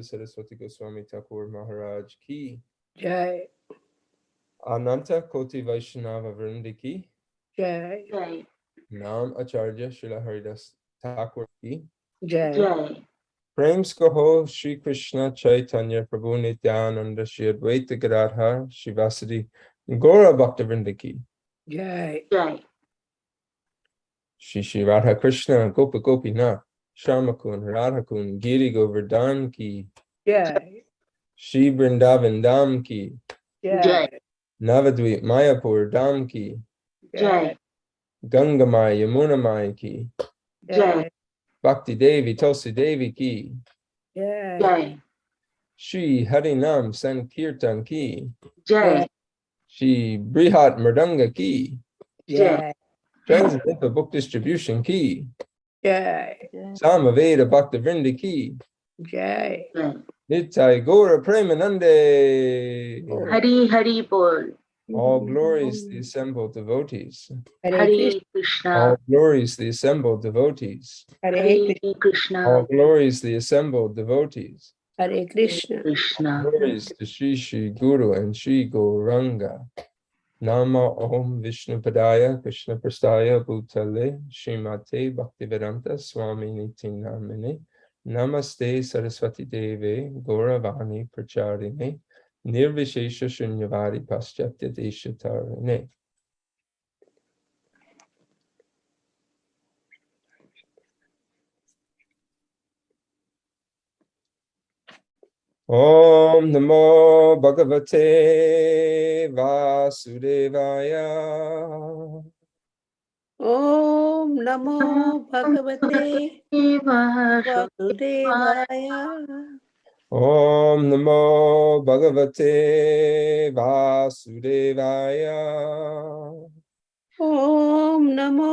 Saraswati Goswami Thakur Maharaj ki Jai. Ananta Koti Vaishnava Vrindi ki Jai. Jai. Nam Acharya Srila Haridas Thakur ki Jai. Jai. Prem Skoho Shri Krishna Chaitanya Prabhu Nityananda Shri Advaita Gadadhar Shivasadi Gaura Bhakta Vrinda ki Jai. Jai. Shri Radha Krishna Gopa Gopinath Shamakun Radhakun Giri Govardhan ki Jai. Shri Vrindavan Dham ki Jai. Navadvip Mayapur Dham ki Jai. Gangamai Yamunamai ki Jai. Bhakti Devi Tulsi Devi ki Jai. Jai. Shri Harinam Sankirtan ki Jai. Shri Brihat Mridanga ki Jai. Transcendental Book Distribution ki Jai. Samaveda Bhakta Vrinda ki Jai. Nitai Gaura Premanande. Hari Hari Bol. All glories the assembled devotees. Hare Krishna. Hari Krishna. All glories the assembled devotees. Hare Hari Krishna. All Krishna. glories the assembled devotees. Hare Krishna. Krishna. Glories to Shri Shri Guru and Shri Gauranga. Nama Om Vishnu Padaya Krishna Prastaya Bhutale Srimate Bhaktivedanta Swami Niti Namine Namaste Saraswati Deve Gauravani Pracharine Nirvishesha Shunyavadi Paschatya Deshatarine. Om Namo Bhagavate Vasudevaya. Om Namo Bhagavate Vasudevaya. Om Namo Bhagavate Vasudevaya. Om Namo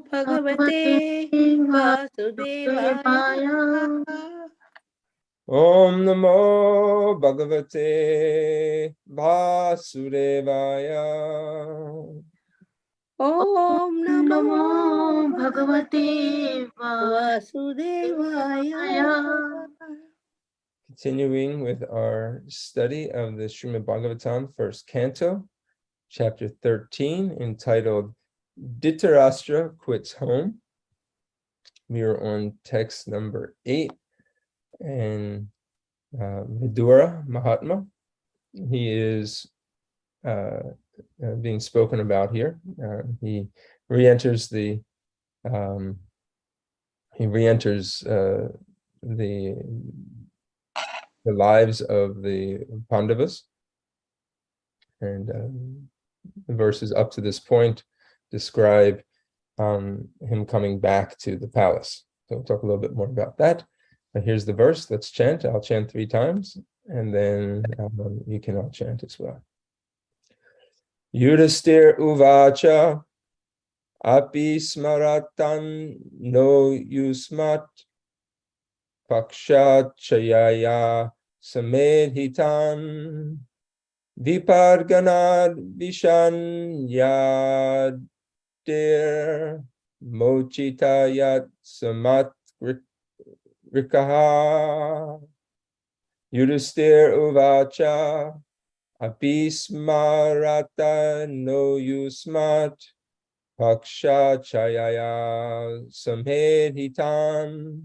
Bhagavate Vasudevaya. Om Namo Bhagavate Vasudevaya. Om Namo Namo Bhagavate Vasudevaya. Continuing with our study of the Srimad Bhagavatam, first canto, chapter 13, entitled Dhritarashtra Quits Home. We are on text number 8, and Vidura Mahatma, he is being spoken about here. He re-enters the lives of the Pandavas, and the verses up to this point describe him coming back to the palace. So we'll talk a little bit more about that. And here's the verse. Let's chant. I'll chant 3 times, and then you can all chant as well. Yudhisthira uvacha api smaratan no yusmat paksha chayaya samedhitan viparganad vishan yadir mochitayat samat rikaha. Yudhisthira uvacha api smarata no yusmat paksha chayaya samedhitan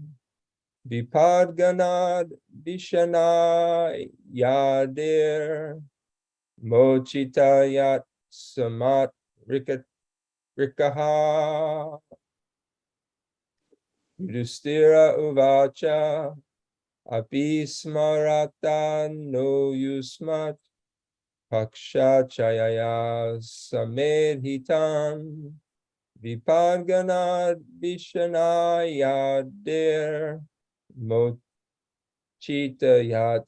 vipadganad vishana yadir mochitayat samat rikaha. Yudhisthira uvacha api smarata no yusmat paksha chayaya samedhitan vipadganad vishanayadir mochitayat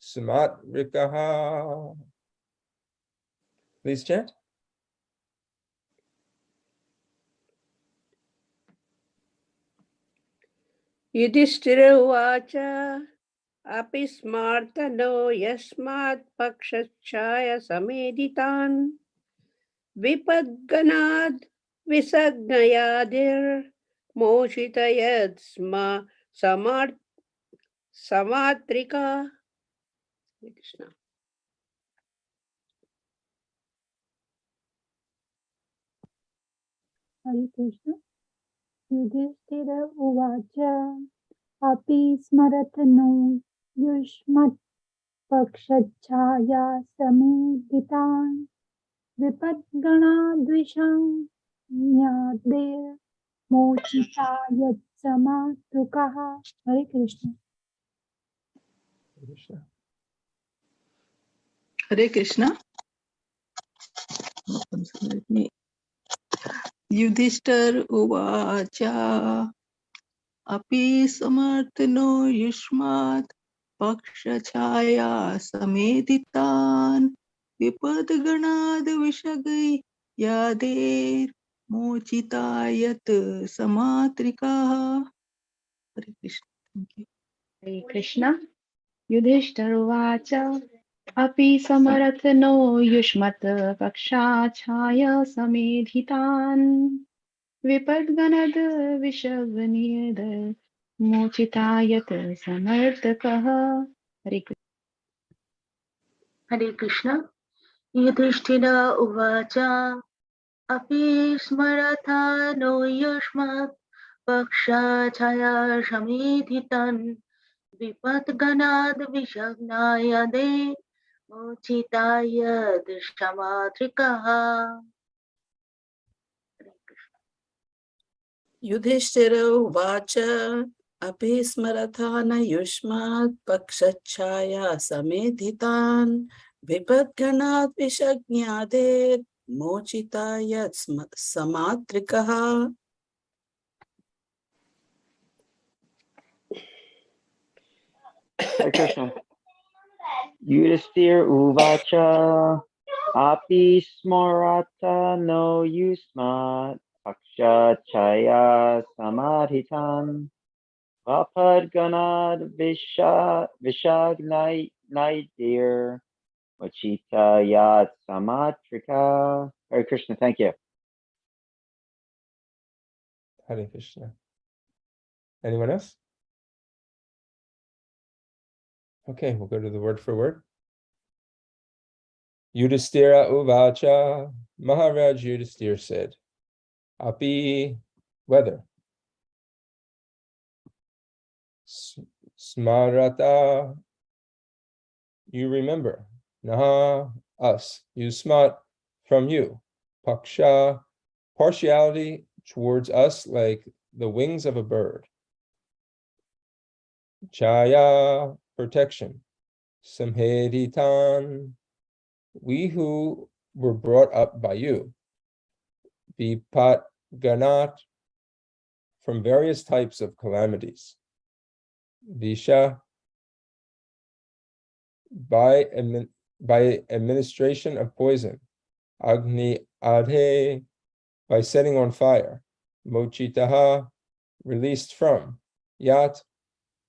samat rikaha. Please chant. Yudhisthira Uvacha Api Smartano Yasmat Pakshachaya Sameditan Vipadganad Visagnayadir Moshitayad Sma Samart समात्रिका. Hare Krishna. Hare Krishna. Yudhishthira uvacha api smaratano yushmat pakshachaya sameditan vipadgana dvisham nyadir mochita yatsamatrukah. Hare Krishna. Krishna. Hare Krishna. Yudhishthir uvacha api samartano yushmat pakshachaya sameditan vipadganad vishagai yader mochitayat samatrikaha. Hare Krishna. Thank you. Hare Krishna. Yudhishthira uvacha api samarthano yushmat pakshachaya samedhitan vipadganad vishagniyad mochitayat samartakah. Hare Krishna. Hare Krishna. Yudhishthira uvacha api smaratha no yushmat pakshachaya samedhitan vipadganad vishagnayade mochitayad shamatrikaha. Yudhishthira uvacha api smaratha na yushmat pakshachaya samedhitan vipadganat vishagnadet mochitayat samatrikaha. Hare Krishna. Yudhisthira uvacha api smarata no yusmat paksha chaya samadhitan vapadganad vishagnaidir mochita yat samatrika. Hare Krishna, thank you. Hare Krishna. Anyone else? Okay, we'll go to the word for word. Yudhisthira uvacha, Maharaj Yudhisthira said, api, whether, smarata, you remember, naha, us, yusmat, from you, paksha, partiality towards us like the wings of a bird, chaya, protection, samheditan, we who were brought up by you, vipat ganat, from various types of calamities, visha, by administration of poison, agni adhe, by setting on fire, mochitaha, released from, yat,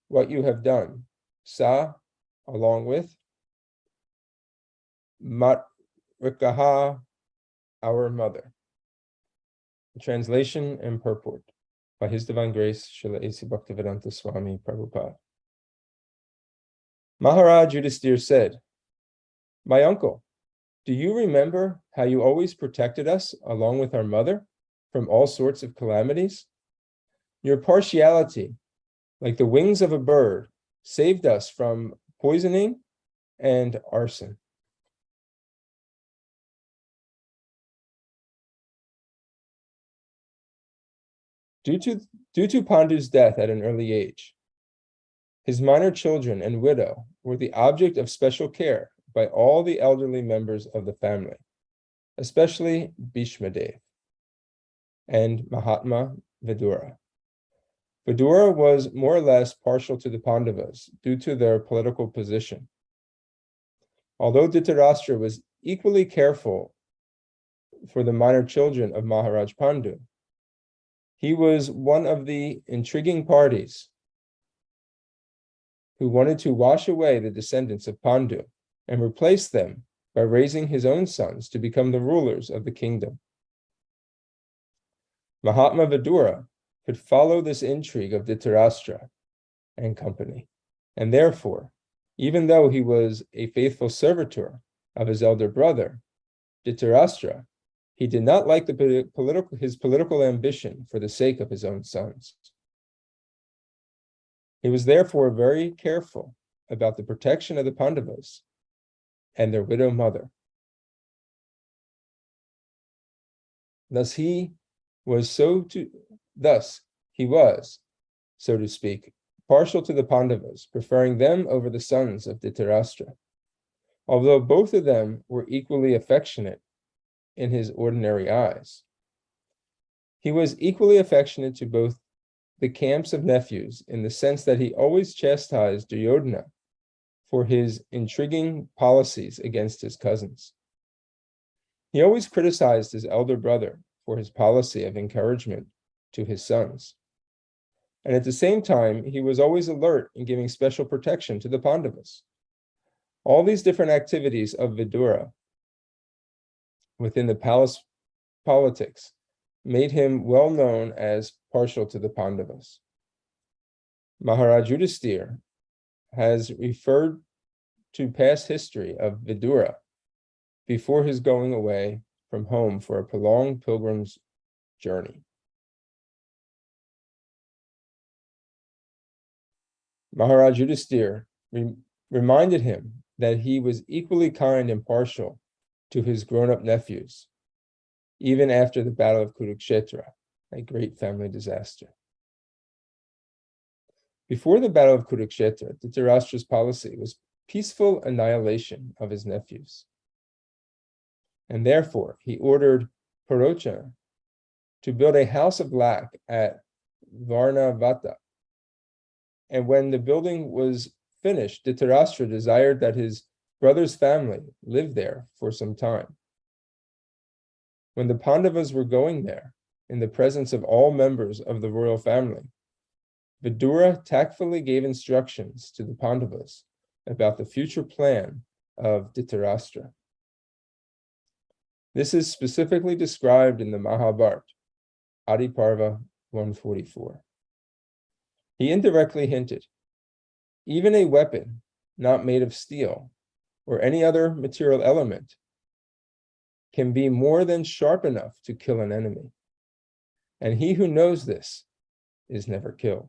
what you have done, sa, along with, matrikaha, our mother. Translation and purport by His Divine Grace, Srila A.C. Bhaktivedanta Swami Prabhupada. Maharaj Yudhisthira said, my uncle, do you remember how you always protected us along with our mother from all sorts of calamities? Your partiality, like the wings of a bird, saved us from poisoning and arson. Due to Pandu's death at an early age, his minor children and widow were the object of special care by all the elderly members of the family, especially Bhishmadev and Mahatma Vidura. Vidura was more or less partial to the Pandavas due to their political position. Although Dhritarashtra was equally careful for the minor children of Maharaj Pandu, he was one of the intriguing parties who wanted to wash away the descendants of Pandu and replace them by raising his own sons to become the rulers of the kingdom. Mahatma Vidura could follow this intrigue of Dhritarashtra and company And therefore, even though he was a faithful servitor of his elder brother, Dhritarashtra, he did not like his political ambition for the sake of his own sons. He was therefore very careful about the protection of the Pandavas and their widow mother. Thus he was, so to speak, partial to the Pandavas, preferring them over the sons of Dhritarashtra, although both of them were equally affectionate in his ordinary eyes. He was equally affectionate to both the camps of nephews in the sense that he always chastised Duryodhana for his intriguing policies against his cousins. He always criticized his elder brother for his policy of encouragement to his sons. And at the same time, he was always alert in giving special protection to the Pandavas. All these different activities of Vidura within the palace politics made him well known as partial to the Pandavas. Maharaj Yudhisthira has referred to past history of Vidura before his going away from home for a prolonged pilgrim's journey. Maharaj Yudhisthira reminded him that he was equally kind and partial to his grown-up nephews, even after the Battle of Kurukshetra, a great family disaster. Before the Battle of Kurukshetra, Dhritarashtra's policy was peaceful annihilation of his nephews. And therefore, he ordered Purochana to build a house of lac at Varnavata. And when the building was finished, Dhritarashtra desired that his brother's family live there for some time. When the Pandavas were going there, in the presence of all members of the royal family, Vidura tactfully gave instructions to the Pandavas about the future plan of Dhritarashtra. This is specifically described in the Mahabharata, Adi Parva 144. He indirectly hinted, even a weapon not made of steel or any other material element can be more than sharp enough to kill an enemy. And he who knows this is never killed.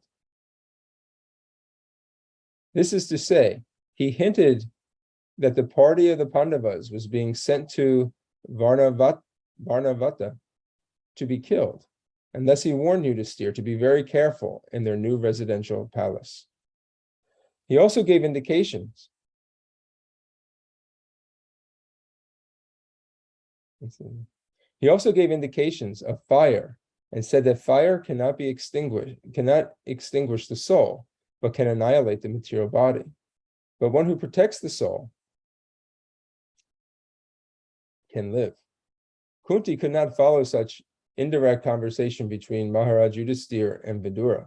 This is to say, he hinted that the party of the Pandavas was being sent to Varnavata to be killed, and thus he warned Yudhisthira to be very careful in their new residential palace. He also gave indications of fire, and said that fire cannot extinguish the soul, but can annihilate the material body. But one who protects the soul can live. Kunti could not follow such indirect conversation between Maharaj Yudhisthira and Vidura,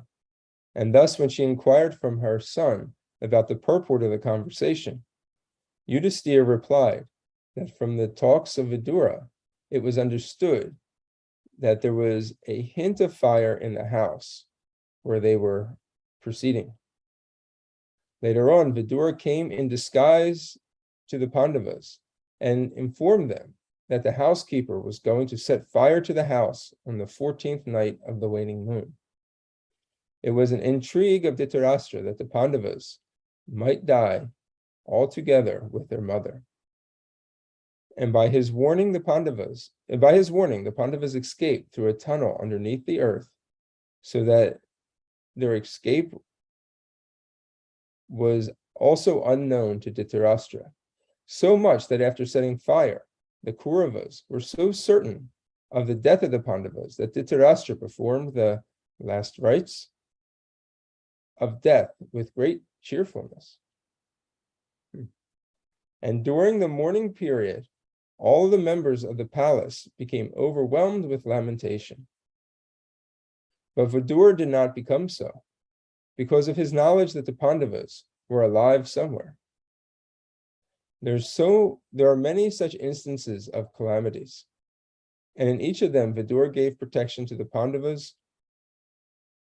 and thus when she inquired from her son about the purport of the conversation, Yudhisthira replied that from the talks of Vidura, it was understood that there was a hint of fire in the house where they were proceeding. Later on, Vidura came in disguise to the Pandavas and informed them that the housekeeper was going to set fire to the house on the 14th night of the waning moon. It was an intrigue of Dhritarashtra that the Pandavas might die altogether with their mother. And by his warning, the Pandavas escaped through a tunnel underneath the earth, so that their escape was also unknown to Dhritarashtra, so much that after setting fire, the Kauravas were so certain of the death of the Pandavas that Dhritarashtra performed the last rites of death with great cheerfulness. And during the mourning period, all the members of the palace became overwhelmed with lamentation. But Vidura did not become so, because of his knowledge that the Pandavas were alive somewhere. There are many such instances of calamities, and in each of them, Vidura gave protection to the Pandavas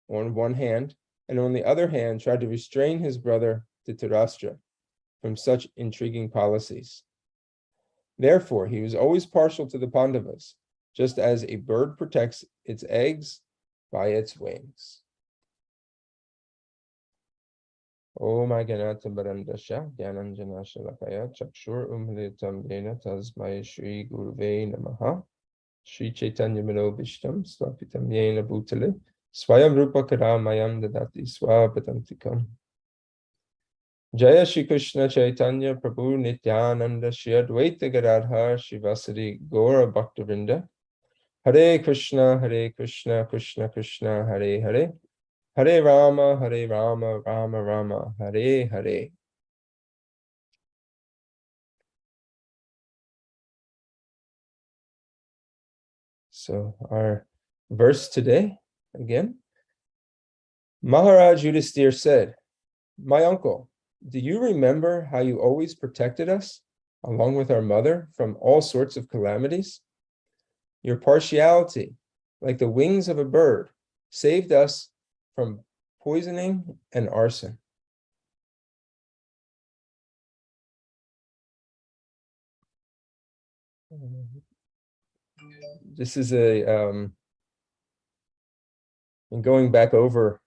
on one hand, and on the other hand, tried to restrain his brother Dhritarashtra from such intriguing policies. Therefore, he was always partial to the Pandavas, just as a bird protects its eggs by its wings. Om Aganatam Barandasha, Gyananjana Shalakaya, Chakshur Umlitam Dena Tasmai Shri Guruve Namaha, Shri Chaitanya Manobishtam, Swapitam Yena Bhutale, Swayam Rupa Karamayam Dadati Swapatantikam. Jaya Shri Krishna Chaitanya Prabhu Nityananda Shri Advaita Gadadhar Shivasari Gaura Bhaktavinda. Hare Krishna, Krishna Krishna, Hare Hare. Hare Rama, Rama Rama, Hare Hare. So our verse today, again, Maharaj Yudhisthira said, "My uncle, do you remember how you always protected us, along with our mother, from all sorts of calamities? Your partiality, like the wings of a bird, saved us from poisoning and arson." This is in going back over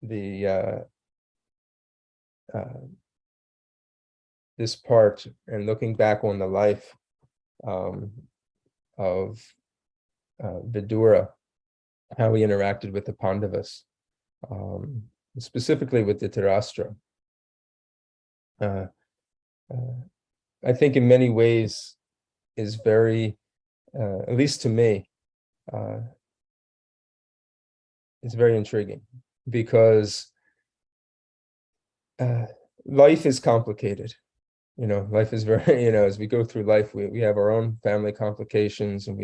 the this part and looking back on the life of Vidura, how he interacted with the Pandavas, specifically with Dhritarashtra. I think in many ways is very, at least to me, it's very intriguing, because life is complicated. Life is very, as we go through life, we have our own family complications, and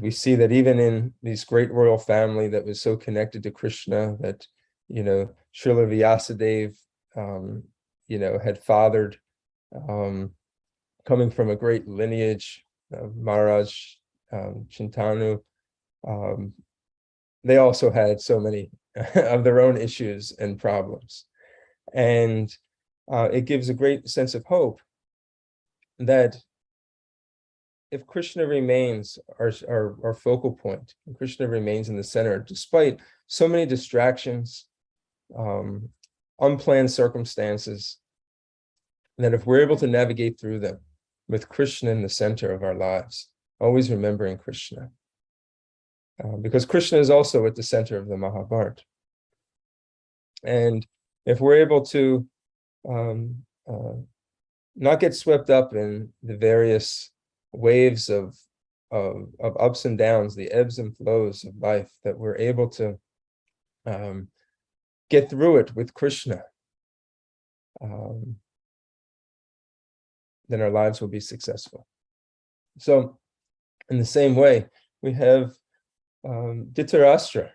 we see that even in this great royal family that was so connected to Krishna, that, Srila Vyasadeva, had fathered, coming from a great lineage, Maharaj Chintanu, they also had so many of their own issues and problems. And it gives a great sense of hope that if Krishna remains our focal point, and Krishna remains in the center, despite so many distractions, unplanned circumstances, that if we're able to navigate through them with Krishna in the center of our lives, always remembering Krishna, because Krishna is also at the center of the Mahabharata. And if we're able to not get swept up in the various waves of ups and downs, the ebbs and flows of life, that we're able to get through it with Krishna, then our lives will be successful. So in the same way, we have Dhritarashtra,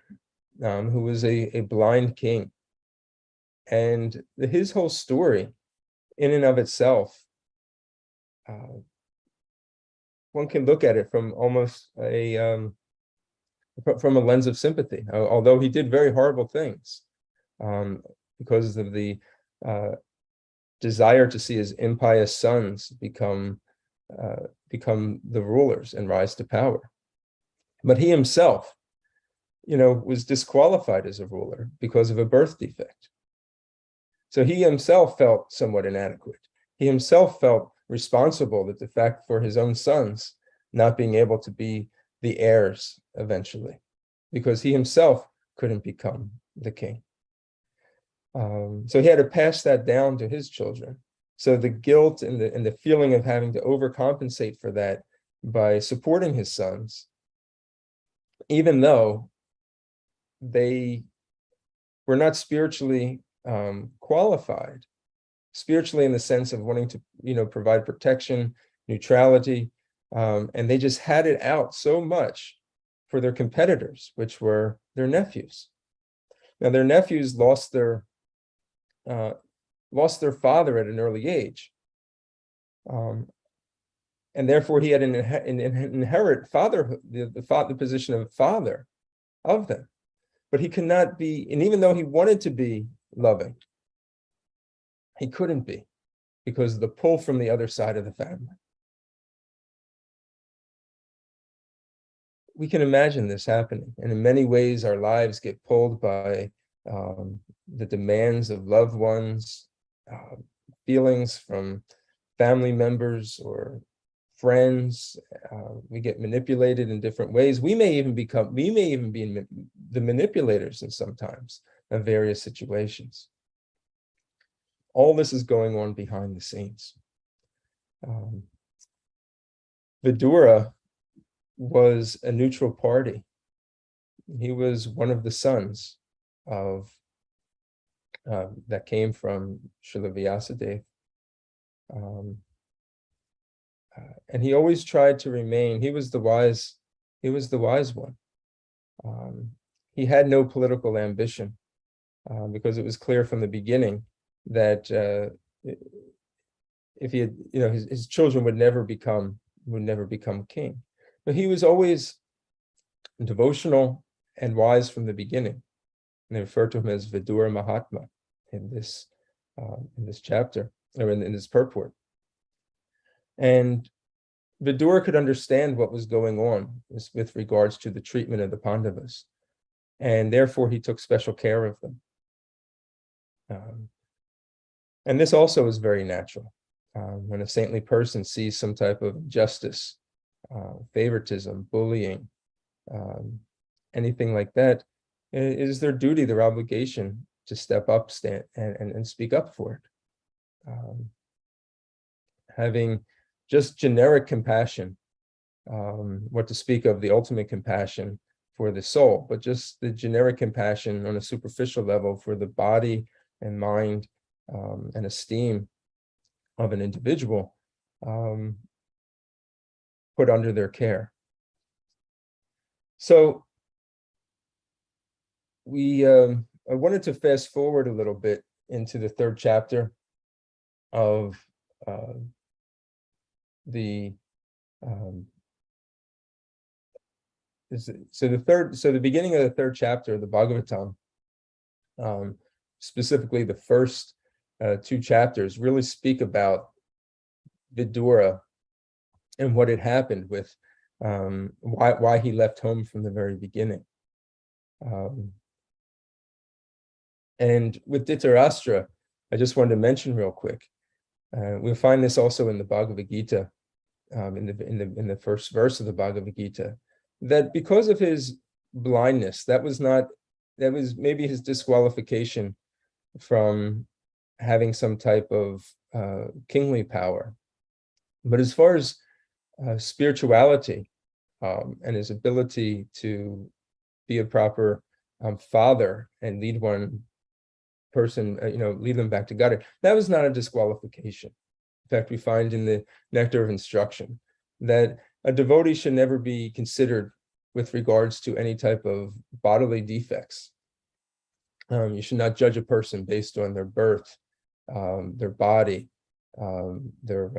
who was a blind king. And his whole story, in and of itself, one can look at it from almost from a lens of sympathy. Although he did very horrible things, because of the desire to see his impious sons become the rulers and rise to power. But he himself, was disqualified as a ruler because of a birth defect. So he himself felt somewhat inadequate. He himself felt responsible that the fact for his own sons not being able to be the heirs eventually, because he himself couldn't become the king. So he had to pass that down to his children. So the guilt and the feeling of having to overcompensate for that by supporting his sons, even though they were not spiritually qualified, spiritually in the sense of wanting to, provide protection, neutrality, and they just had it out so much for their competitors, which were their nephews. Now their nephews lost their father at an early age, and therefore he had an inherent fatherhood, the position of father of them. But he could not be, and even though he wanted to be loving, He couldn't be, because of the pull from the other side of the family. We can imagine this happening, and in many ways our lives get pulled by the demands of loved ones, feelings from family members or friends. We get manipulated in different ways. We may even be the manipulators in sometimes of various situations. All this is going on behind the scenes. Vidura was a neutral party. He was one of the sons of that came from Srila Vyasadeva. And he always tried to remain, he was the wise one. He had no political ambition, because it was clear from the beginning that if he had, his children would never become king. But he was always devotional and wise from the beginning. And they refer to him as Vidura Mahatma in this chapter, or in this purport. And Vidura could understand what was going on with regards to the treatment of the Pandavas, and therefore he took special care of them. And this also is very natural. When a saintly person sees some type of injustice, favoritism, bullying, anything like that, it is their duty, their obligation to step up, and speak up for it. Having just generic compassion, what to speak of the ultimate compassion for the soul, but just the generic compassion on a superficial level for the body and mind and esteem of an individual, put under their care. So I wanted to fast forward a little bit into the third chapter of the beginning of the third chapter of the Bhagavatam, specifically the first two chapters, really speak about Vidura and what had happened with why he left home from the very beginning. And with Dhritarashtra, I just wanted to mention real quick, we'll find this also in the Bhagavad Gita, in the first verse of the Bhagavad Gita, that because of his blindness, that was maybe his disqualification from having some type of kingly power. But as far as spirituality and his ability to be a proper father and lead one person, lead them back to God, that was not a disqualification. In fact, we find in the Nectar of Instruction that a devotee should never be considered with regards to any type of bodily defects. You should not judge a person based on their birth, their body, their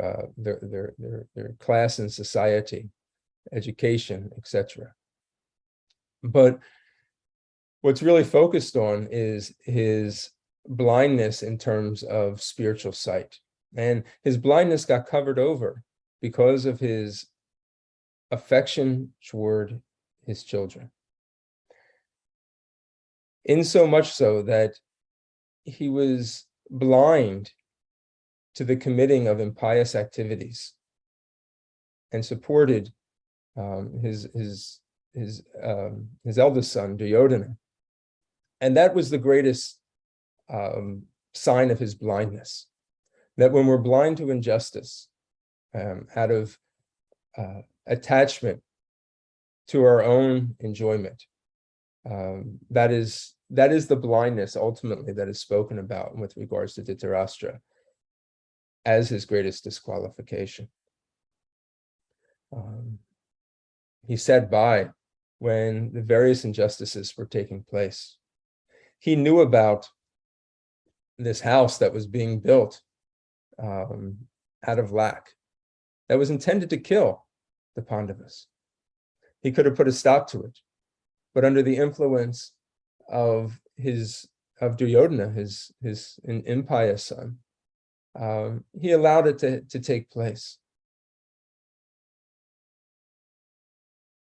class in society, education, etc. But what's really focused on is his blindness in terms of spiritual sight. And his blindness got covered over because of his affection toward his children. In so much so that he was blind to the committing of impious activities and supported his eldest son, Duryodhana. And that was the greatest sign of his blindness. That when we're blind to injustice, out of attachment to our own enjoyment, that is the blindness ultimately that is spoken about with regards to Dhritarashtra as his greatest disqualification. He sat by when the various injustices were taking place. He knew about this house that was being built out of lack, that was intended to kill the Pandavas. He could have put a stop to it, but under the influence of Duryodhana, his impious son, he allowed it to take place.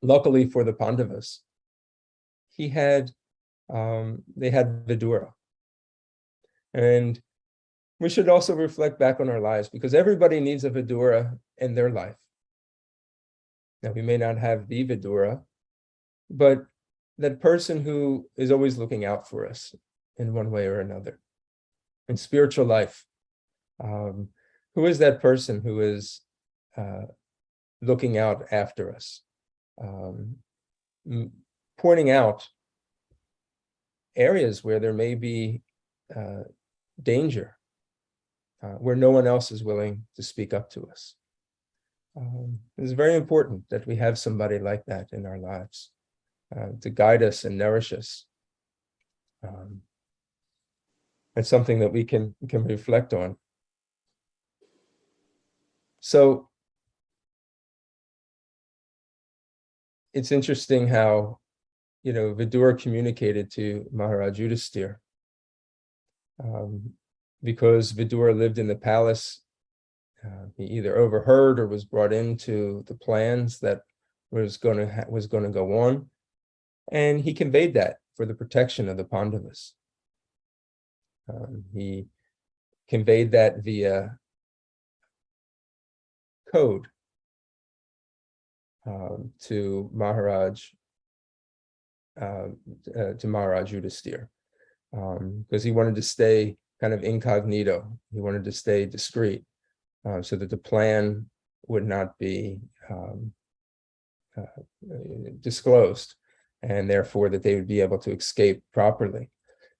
Luckily for the Pandavas, they had Vidura. And we should also reflect back on our lives, because everybody needs a Vidura in their life. Now, we may not have the Vidura, but that person who is always looking out for us in one way or another. In spiritual life, who is that person who is looking out after us, pointing out areas where there may be danger, where no one else is willing to speak up to us. It's very important that we have somebody like that in our lives to guide us and nourish us. It's something that we can reflect on. So it's interesting how, Vidura communicated to Maharaj Yudhisthira, because Vidura lived in the palace. He either overheard or was brought into the plans that was going to go on, and he conveyed that for the protection of the Pandavas. He conveyed that via code to Maharaj Yudhisthira, because he wanted to stay kind of incognito. He wanted to stay discreet, so that the plan would not be disclosed, and therefore that they would be able to escape properly.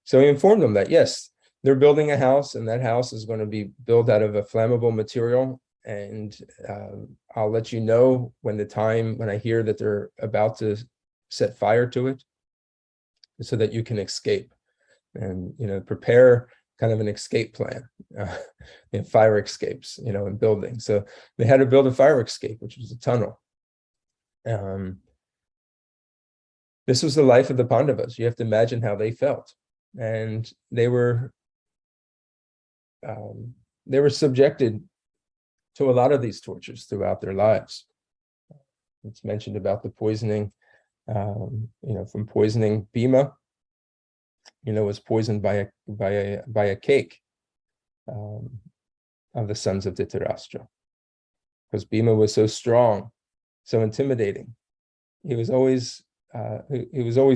So he informed them that, yes, they're building a house, and that house is going to be built out of a flammable material, and I'll let you know when I hear that they're about to set fire to it, so that you can escape, and prepare kind of an escape plan, fire escapes, in buildings. So they had to build a fire escape, which was a tunnel. This was the life of the Pandavas. You have to imagine how they felt, and they were subjected to a lot of these tortures throughout their lives. It's mentioned about the poisoning, from poisoning Bhima, was poisoned by a cake of the sons of Dhritarashtra, because Bhima was so strong, so intimidating. He was always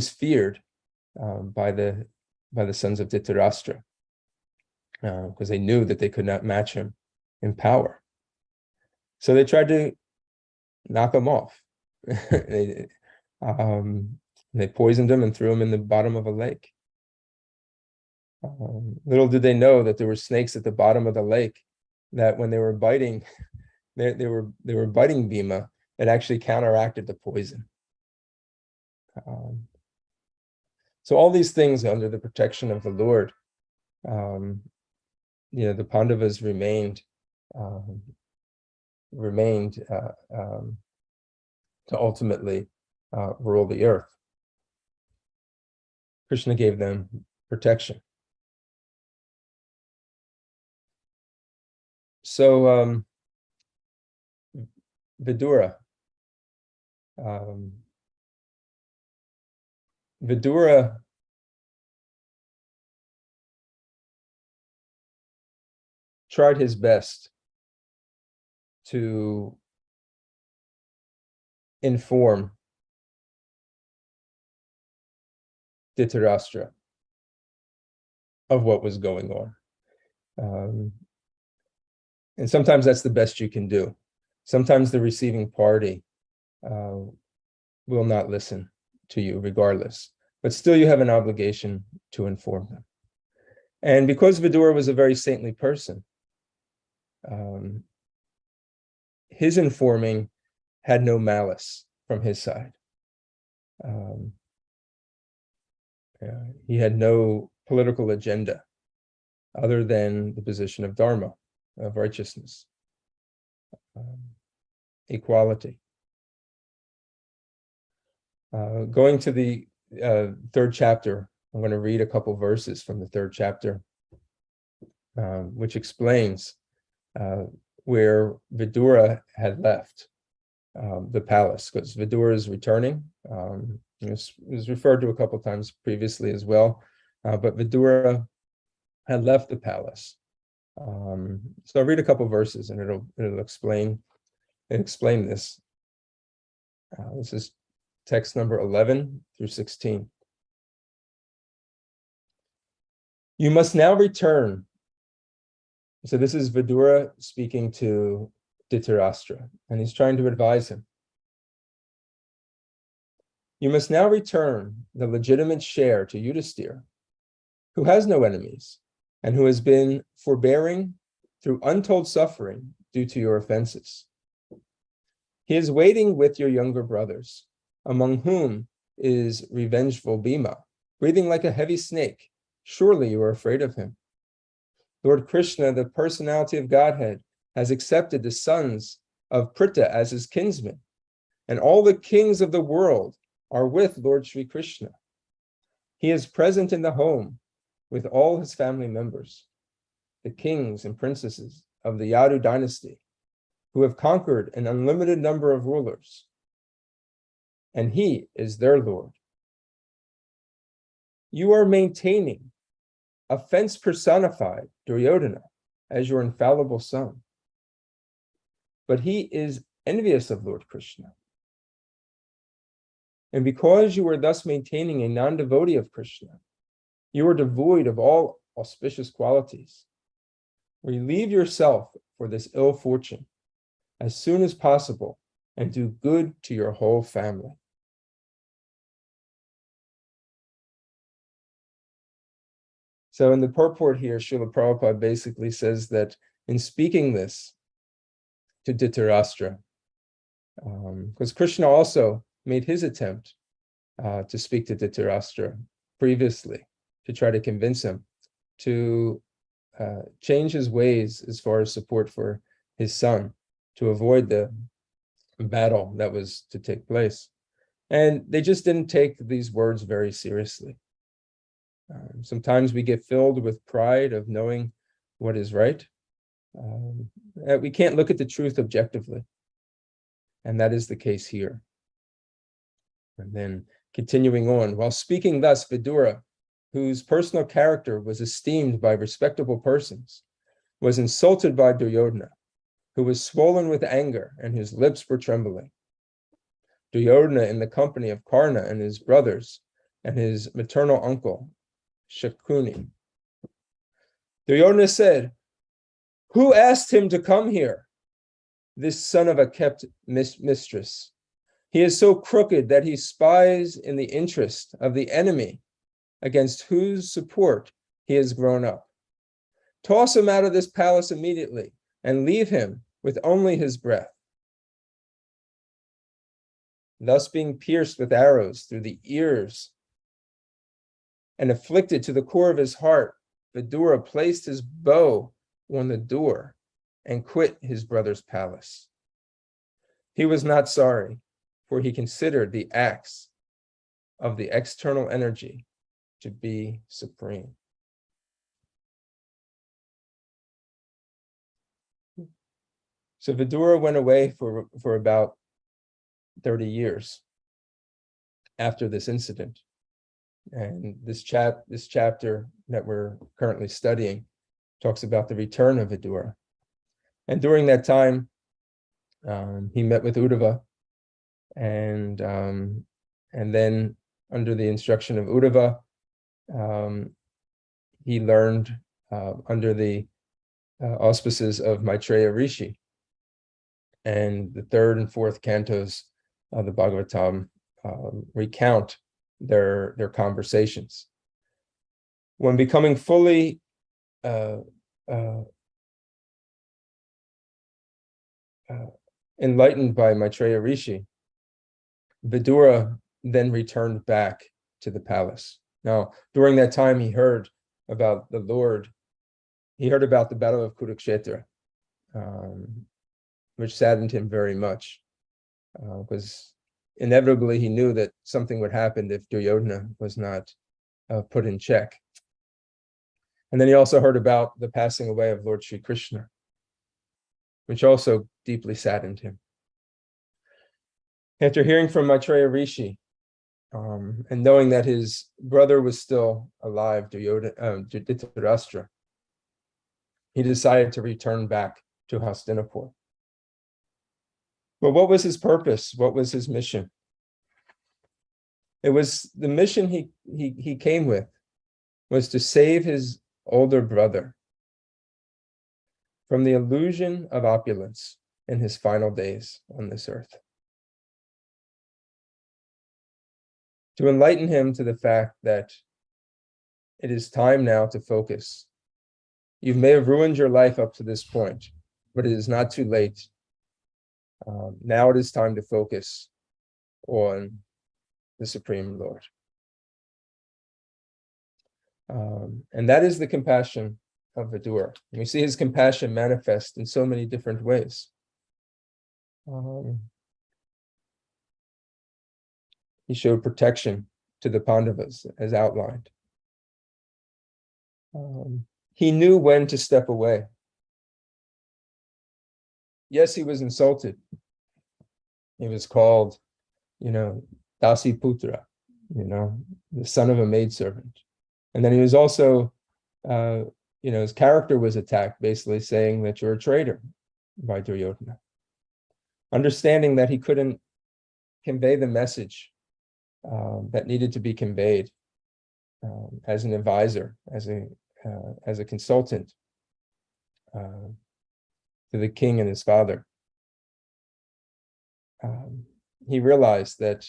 feared by the sons of Dhritarashtra, because they knew that they could not match him in power. So they tried to knock him off. They poisoned him and threw him in the bottom of a lake. Little did they know that there were snakes at the bottom of the lake, that when they were biting, they were biting Bhima, it actually counteracted the poison. So all these things under the protection of the Lord, the Pandavas remained to ultimately rule the earth. Krishna gave them protection. So Vidura. Vidura tried his best to inform Dhritarashtra of what was going on. And sometimes that's the best you can do. Sometimes the receiving party will not listen to you regardless, but still you have an obligation to inform them. And because Vidura was a very saintly person, his informing had no malice from his side. He had no political agenda other than the position of dharma, of righteousness, equality. Going to the third chapter, I'm going to read a couple verses from the third chapter. which explains where Vidura had left the palace, because Vidura is returning. It was referred to a couple of times previously as well, but Vidura had left the palace. So I'll read a couple verses and it'll explain this. This is text number 11 through 16. You must now return. So this is Vidura speaking to Dhritarashtra, and he's trying to advise him. You must now return the legitimate share to Yudhisthira, who has no enemies, and who has been forbearing through untold suffering due to your offenses. He is waiting with your younger brothers, among whom is revengeful Bhima, breathing like a heavy snake. Surely you are afraid of him. Lord Krishna, the personality of Godhead, has accepted the sons of Pritha as his kinsmen, and all the kings of the world are with Lord Sri Krishna. He is present in the home with all his family members, the kings and princesses of the Yadu dynasty, who have conquered an unlimited number of rulers, and he is their Lord. You are maintaining offense personified, Duryodhana, as your infallible son. But he is envious of Lord Krishna. And because you are thus maintaining a non-devotee of Krishna, you are devoid of all auspicious qualities. Relieve yourself for this ill fortune as soon as possible and do good to your whole family. So in the purport here, Srila Prabhupada basically says that in speaking this to Dhritarashtra, because Krishna also made his attempt to speak to Dhritarashtra previously to try to convince him to change his ways as far as support for his son, to avoid the battle that was to take place. And they just didn't take these words very seriously. Sometimes we get filled with pride of knowing what is right. We can't look at the truth objectively. And that is the case here. And then continuing on, while speaking thus, Vidura, whose personal character was esteemed by respectable persons, was insulted by Duryodhana, who was swollen with anger and whose lips were trembling. Duryodhana, in the company of Karna and his brothers and his maternal uncle, Shakuni. Duryodhana said, "Who asked him to come here? This son of a kept mistress. He is so crooked that he spies in the interest of the enemy against whose support he has grown up. Toss him out of this palace immediately and leave him with only his breath." Thus being pierced with arrows through the ears and afflicted to the core of his heart, Vidura placed his bow on the door and quit his brother's palace. He was not sorry, for he considered the acts of the external energy to be supreme. So Vidura went away for about 30 years after this incident. And this chapter that we're currently studying talks about the return of Vidura. And during that time, he met with Uddhava, and then under the instruction of Uddhava, he learned under the auspices of Maitreya Rishi. And the third and fourth cantos of the Bhagavatam recount their conversations. When becoming fully enlightened by Maitreya Rishi, Vidura then returned back to the palace. Now, during that time, he heard about the Lord. He heard about the battle of Kurukshetra, which saddened him very much, because inevitably he knew that something would happen if Duryodhana was not put in check. And then he also heard about the passing away of Lord Sri Krishna, which also deeply saddened him. After hearing from Maitreya Rishi, and knowing that his brother was still alive, Dhritarashtra, he decided to return back to Hastinapur. But what was his purpose? What was his mission? It was the mission he came with was to save his older brother from the illusion of opulence in his final days on this earth. To enlighten him to the fact that it is time now to focus. You may have ruined your life up to this point, but it is not too late. Now it is time to focus on the Supreme Lord. And that is the compassion of Vidura. And we see his compassion manifest in so many different ways. He showed protection to the Pandavas, as outlined. He knew when to step away. Yes, he was insulted. He was called, Dasi Putra, the son of a maidservant. And then he was also, his character was attacked, basically saying that you're a traitor by Duryodhana. Understanding that he couldn't convey the message that needed to be conveyed as an advisor, as a consultant to the king and his father. He realized that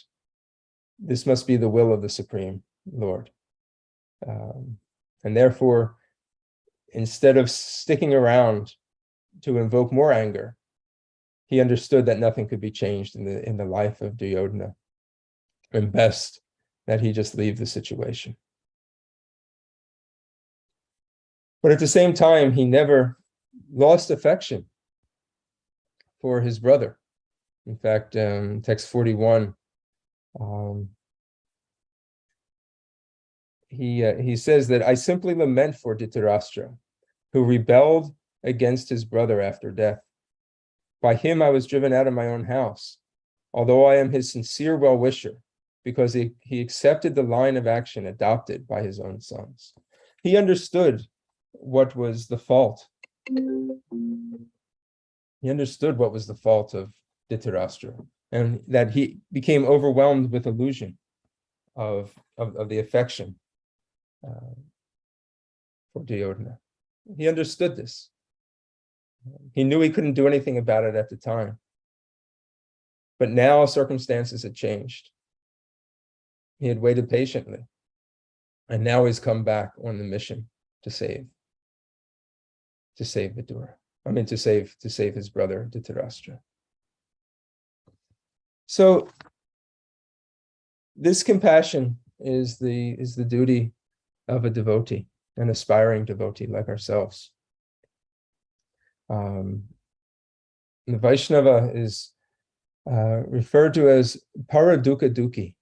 this must be the will of the Supreme Lord. And therefore, instead of sticking around to invoke more anger, he understood that nothing could be changed in the life of Duryodhana, and best that he just leave the situation. But at the same time, he never lost affection for his brother. In fact, text 41, he says that I simply lament for Dhritarashtra, who rebelled against his brother after death. By him I was driven out of my own house, although I am his sincere well-wisher, because he accepted the line of action adopted by his own sons. He understood what was the fault. He understood what was the fault of Dhritarashtra, and that he became overwhelmed with illusion of the affection for Duryodhana. He understood this. He knew he couldn't do anything about it at the time. But now circumstances had changed. He had waited patiently. And now he's come back on the mission to save Vidura. To save his brother Dhritarashtra. So this compassion is the duty of a devotee, an aspiring devotee like ourselves. The Vaishnava is referred to as paradukkha dukhi,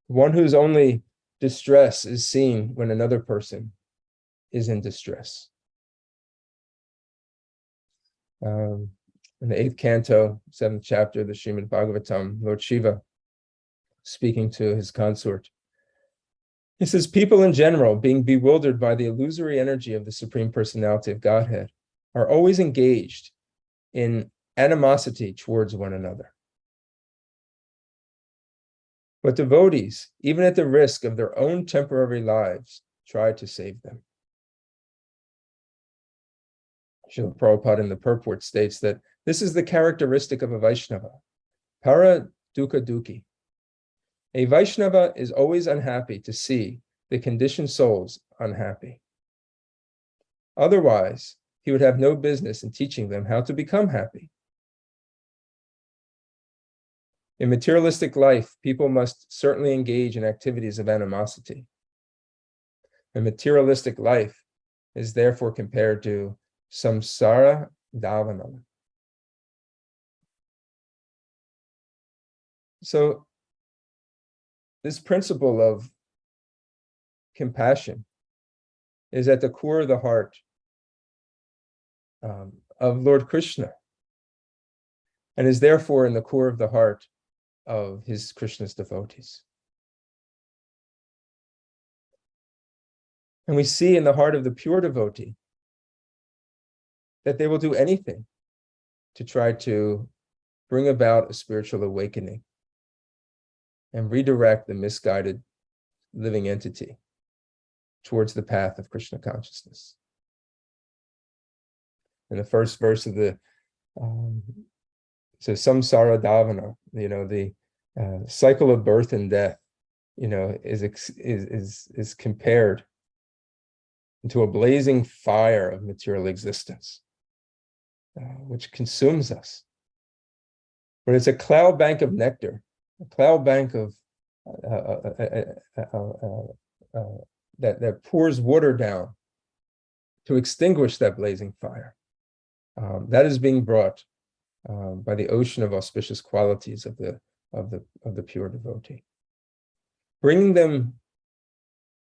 one whose only distress is seen when another person is in distress. In the 8th canto, 7th chapter of the Srimad Bhagavatam, Lord Shiva, speaking to his consort, he says, people in general, being bewildered by the illusory energy of the Supreme Personality of Godhead, are always engaged in animosity towards one another. But devotees, even at the risk of their own temporary lives, try to save them. Srila Prabhupada in the purport states that this is the characteristic of a Vaishnava, para dukkha dukhi. A Vaishnava is always unhappy to see the conditioned souls unhappy. Otherwise, he would have no business in teaching them how to become happy. In materialistic life, people must certainly engage in activities of animosity. And materialistic life is therefore compared to samsara dhavanam. So this principle of compassion is at the core of the heart of Lord Krishna, and is therefore in the core of the heart of his Krishna's devotees. And we see in the heart of the pure devotee that they will do anything to try to bring about a spiritual awakening and redirect the misguided living entity towards the path of Krishna consciousness. In the first verse of the so samsara davana, the cycle of birth and death, is compared into a blazing fire of material existence, which consumes us. But it's a cloud bank of nectar, a cloud bank of that pours water down to extinguish that blazing fire. That is being brought by the ocean of auspicious qualities of the pure devotee, bringing them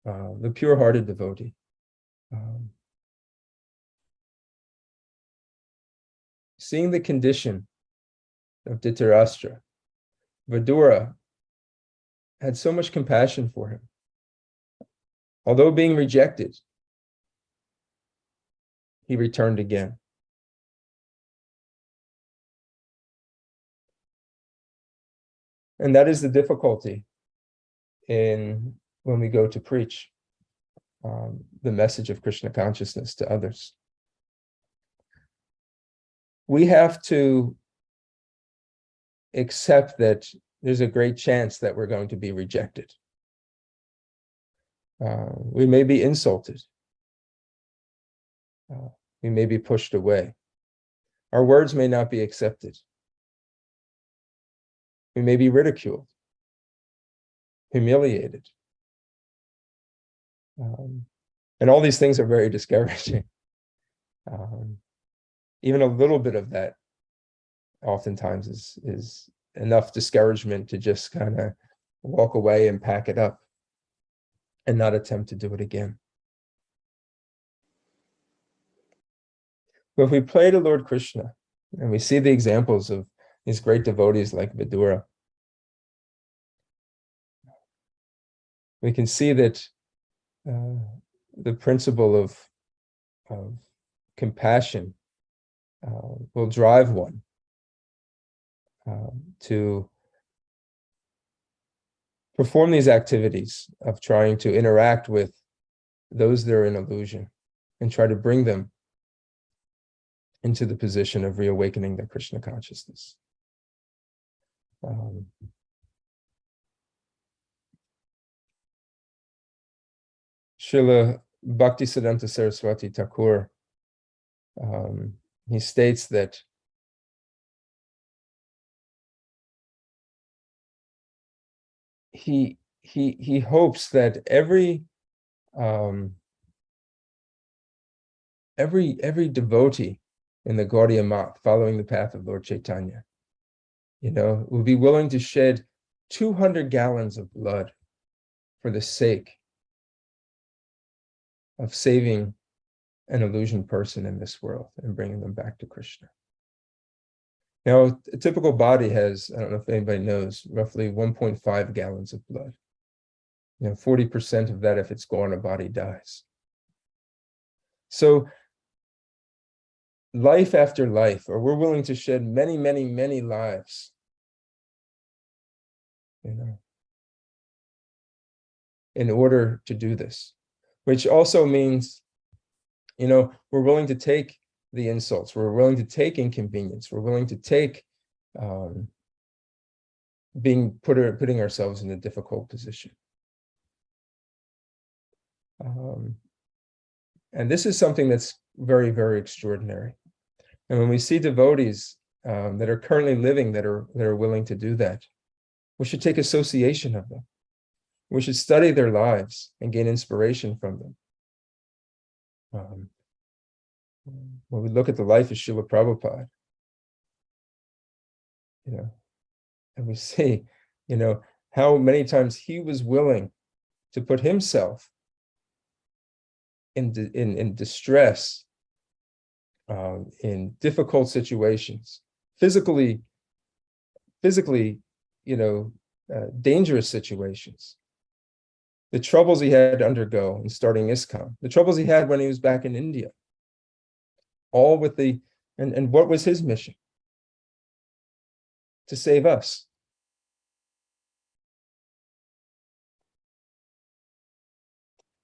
the pure-hearted devotee. Seeing the condition of Dhritarashtra, Vidura had so much compassion for him. Although being rejected, he returned again. And that is the difficulty when we go to preach the message of Krishna consciousness to others. We have to accept that there's a great chance that we're going to be rejected. We may be insulted. We may be pushed away. Our words may not be accepted. We may be ridiculed, humiliated. And all these things are very discouraging. Even a little bit of that oftentimes is enough discouragement to just kind of walk away and pack it up and not attempt to do it again. But if we pray to Lord Krishna and we see the examples of these great devotees like Vidura, we can see that the principle of compassion will drive one to perform these activities of trying to interact with those that are in illusion and try to bring them into the position of reawakening their Krishna consciousness. Srila Bhaktisiddhanta Saraswati Thakur, he states that he hopes that every devotee in the Gaudiya Math following the path of Lord Chaitanya, will be willing to shed 200 gallons of blood for the sake of saving an illusion person in this world and bringing them back to Krishna. Now, a typical body has, I don't know if anybody knows, roughly 1.5 gallons of blood. 40% of that, if it's gone, a body dies. So life after life, or we're willing to shed many, many, many lives, in order to do this, which also means, we're willing to take the insults, we're willing to take inconvenience, we're willing to take putting ourselves in a difficult position. And this is something that's very, very extraordinary. And when we see devotees that are currently living that are willing to do that, we should take association of them. We should study their lives and gain inspiration from them. When we look at the life of Srila Prabhupada, and we see, how many times he was willing to put himself in distress, in difficult situations, physically, dangerous situations. The troubles he had to undergo in starting ISKCON, the troubles he had when he was back in India, all with and what was his mission? To save us.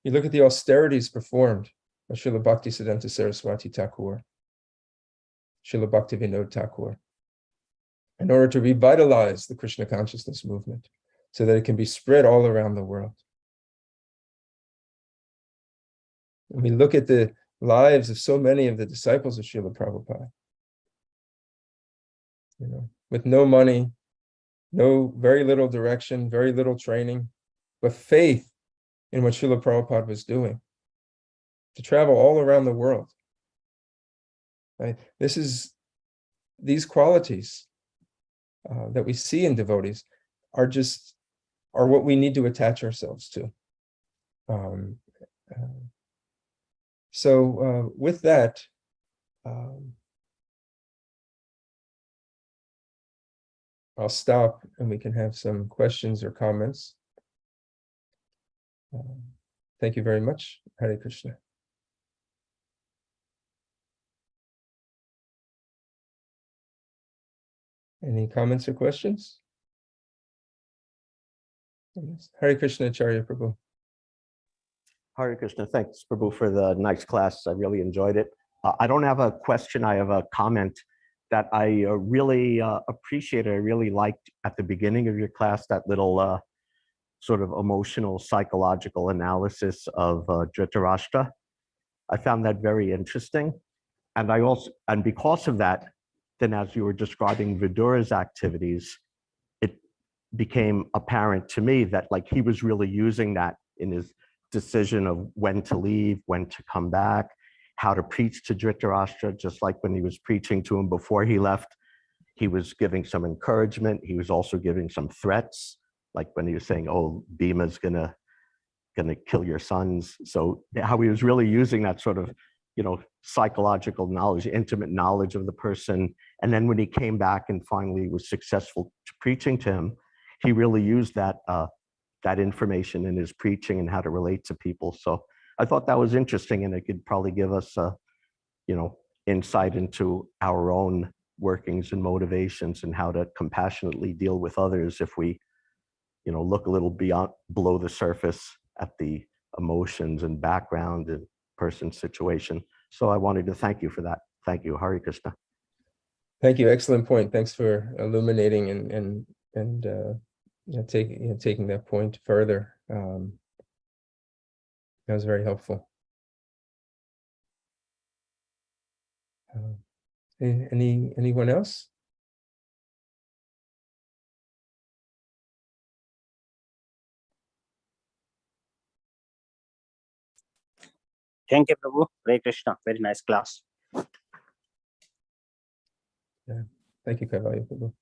You look at the austerities performed by Srila Bhaktisiddhanta Saraswati Thakur, Srila Bhaktivinoda Thakur, in order to revitalize the Krishna consciousness movement so that it can be spread all around the world. And we look at the lives of so many of the disciples of Srila Prabhupada, with no money, very little direction, very little training, but faith in what Srila Prabhupada was doing, to travel all around the world. Right? These qualities that we see in devotees are what we need to attach ourselves to. So with that, I'll stop and we can have some questions or comments. Thank you very much. Hare Krishna. Any comments or questions? Hare Krishna, Acharya Prabhu. Hare Krishna. Thanks, Prabhu, for the nice class. I really enjoyed it. I don't have a question. I have a comment that I really appreciated. I really liked at the beginning of your class, that little sort of emotional, psychological analysis of Dhritarashtra. I found that very interesting. And because of that, then as you were describing Vidura's activities, it became apparent to me that he was really using that in his decision of when to leave, when to come back, how to preach to Dhritarashtra, just like when he was preaching to him before he left, he was giving some encouragement. He was also giving some threats, like when he was saying, oh, Bhima's gonna kill your sons. So how he was really using that sort of, psychological knowledge, intimate knowledge of the person. And then when he came back and finally was successful preaching to him, he really used that information in his preaching and how to relate to people. So I thought that was interesting, and it could probably give us, insight into our own workings and motivations and how to compassionately deal with others if we, look a little below the surface at the emotions and background and person's situation. So I wanted to thank you for that. Thank you. Hare Krishna. Thank you. Excellent point. Thanks for illuminating and taking that point further. That was very helpful. Anyone else? Thank you, Prabhu. Hare Krishna. Very nice class. Yeah. Thank you, Kaivalya Prabhu.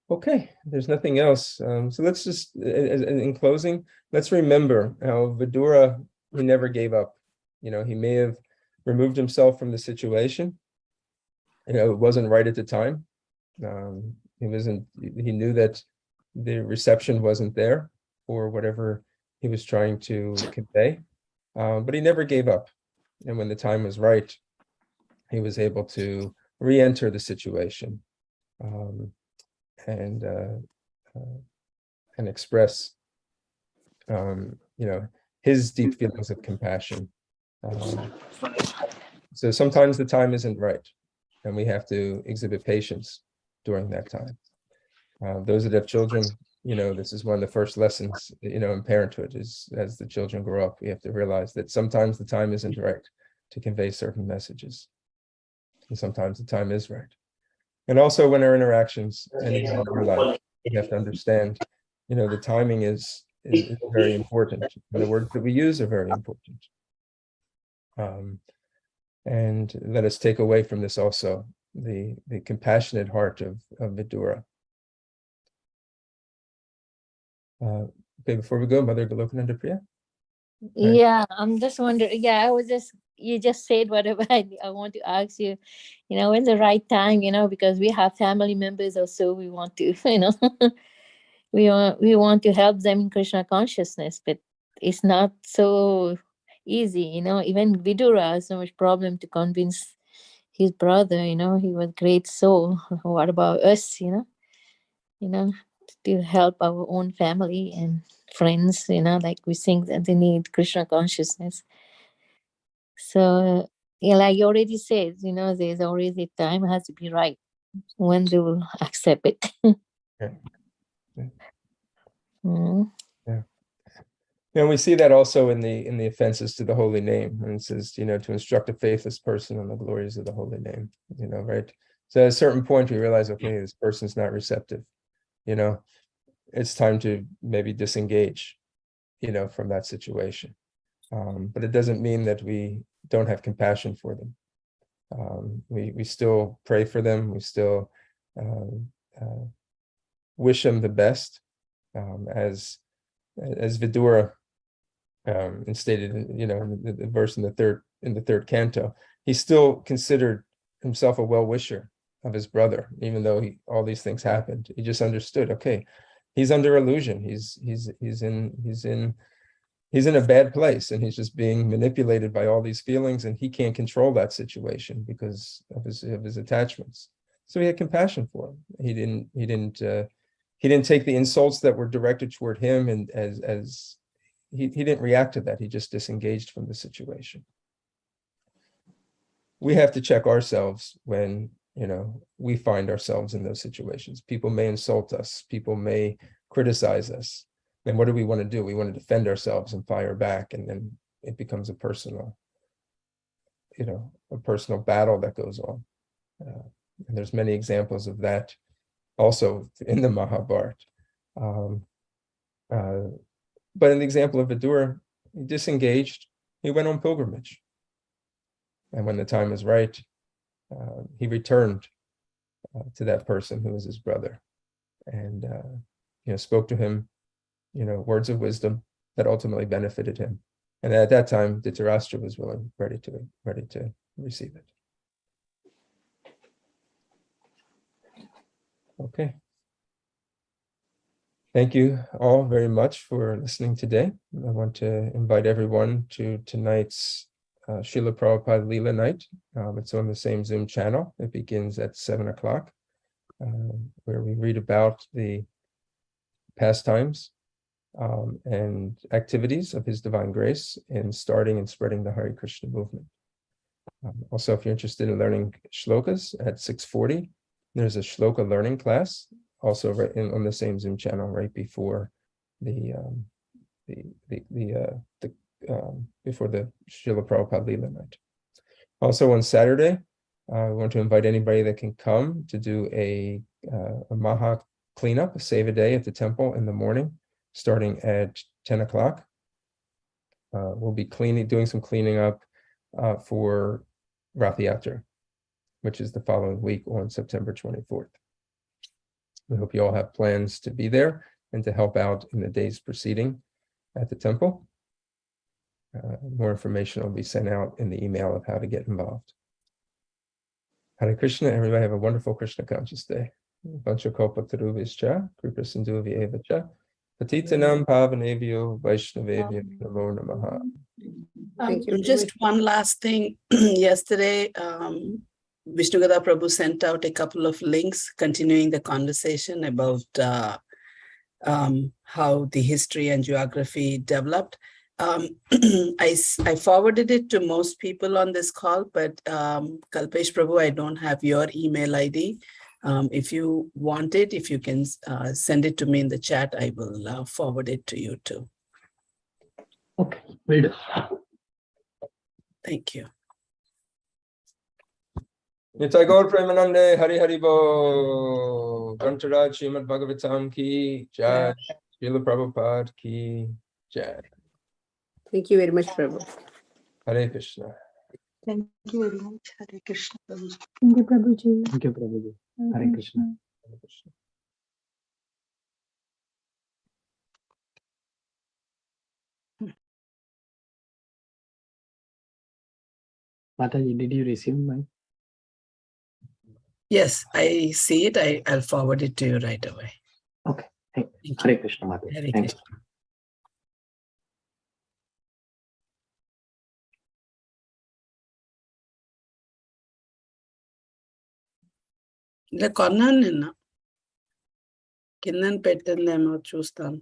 Okay, there's nothing else. So let's just, in closing, let's remember how Vidura, he never gave up. He may have removed himself from the situation. It wasn't right at the time. He knew that the reception wasn't there for whatever he was trying to convey, but he never gave up. And when the time was right, he was able to re-enter the situation and express, his deep feelings of compassion. So sometimes the time isn't right, and we have to exhibit patience during that time. Those that have children, this is one of the first lessons, in parenthood is, as the children grow up, we have to realize that sometimes the time isn't right to convey certain messages. And sometimes the time is right. And also when our interactions and in our life, we have to understand, the timing is very important. And the words that we use are very important. And let us take away from this also the compassionate heart of Vidura. Okay, before we go, Mother Golokananda Priya. Yeah, I'm just wondering. Yeah, you just said whatever I want to ask you, when's the right time, because we have family members or so we want to, we want to help them in Krishna consciousness, but it's not so easy, even Vidura has so much problem to convince his brother, he was great soul. What about us, you know, to help our own family and friends, like we think that they need Krishna consciousness. So, yeah, like you already said, there's always a time has to be right when they will accept it. Yeah. Mm. Yeah. We see that also in the offenses to the holy name, and it says, to instruct a faithless person on the glories of the holy name, right? So at a certain point we realize, okay, this person's not receptive, it's time to maybe disengage, from that situation. But it doesn't mean that we don't have compassion for them. We still pray for them. We still wish them the best, as Vidura stated, in the verse in the third canto. He still considered himself a well-wisher of his brother, even though all these things happened. He just understood, okay, he's under illusion. He's in a bad place, and he's just being manipulated by all these feelings, and he can't control that situation because of his attachments. So he had compassion for him. He didn't take the insults that were directed toward him, and as he didn't react to that. He just disengaged from the situation. We have to check ourselves when we find ourselves in those situations. People may insult us. People may criticize us. And what do we want to do? We want to defend ourselves and fire back, and then it becomes a personal battle that goes on. And there's many examples of that also in the Mahabharata. But in the example of Vidura, he disengaged. He went on pilgrimage, and when the time was right, he returned to that person who was his brother, and spoke to him, words of wisdom that ultimately benefited him. And at that time, Dhritarashtra was ready to receive it. Okay. Thank you all very much for listening today. I want to invite everyone to tonight's Srila Prabhupada Leela night. It's on the same Zoom channel. It begins at 7 o'clock, where we read about the pastimes and activities of His Divine Grace in starting and spreading the Hare Krishna movement. Also, if you're interested in learning shlokas at 6:40, there's a shloka learning class also right on the same Zoom channel right before before the Srila Prabhupada Leela night. Also on Saturday, we want to invite anybody that can come to do a Maha cleanup, a save a day at the temple in the morning, starting at 10 o'clock. We'll be doing some cleaning up for Rath Yatra, which is the following week on September 24th. We hope you all have plans to be there and to help out in the days preceding at the temple. More information will be sent out in the email of how to get involved. Hare Krishna, everybody have a wonderful Krishna conscious day. Vanchakalpatarubhischa, Kripa Sindhuvi Evacha, Patitanam Pavanebhyo Vaishnavebhyo Namo Namaha. Thank you. Just one last thing. Yesterday, Vishnugada Prabhu sent out a couple of links continuing the conversation about how the history and geography developed. I forwarded it to most people on this call, but Kalpesh Prabhu, I don't have your email ID. If you want it, if you can send it to me in the chat, I will forward it to you too. Okay, will do. Thank you. Nitai Gaur Premanande, Hari Hari Bo, Grantaraj Srimad Bhagavatam ki Jai, Srila Prabhupada ki Jai. Thank you very much, Prabhu. Hare Krishna. Thank you very much. Hare Krishna. Thank you, Prabhuji. Thank you, Prabhuji. Hare Krishna. Hare Krishna. Mataji, did you receive my? Yes, I see it. I'll forward it to you right away. Okay. Thank you. Thank you. Hare Krishna, Mataji. Hare Thank you. Krishna. ఇలా కొన్నాను నిన్న కిందని పెట్టిందేమో చూస్తాను.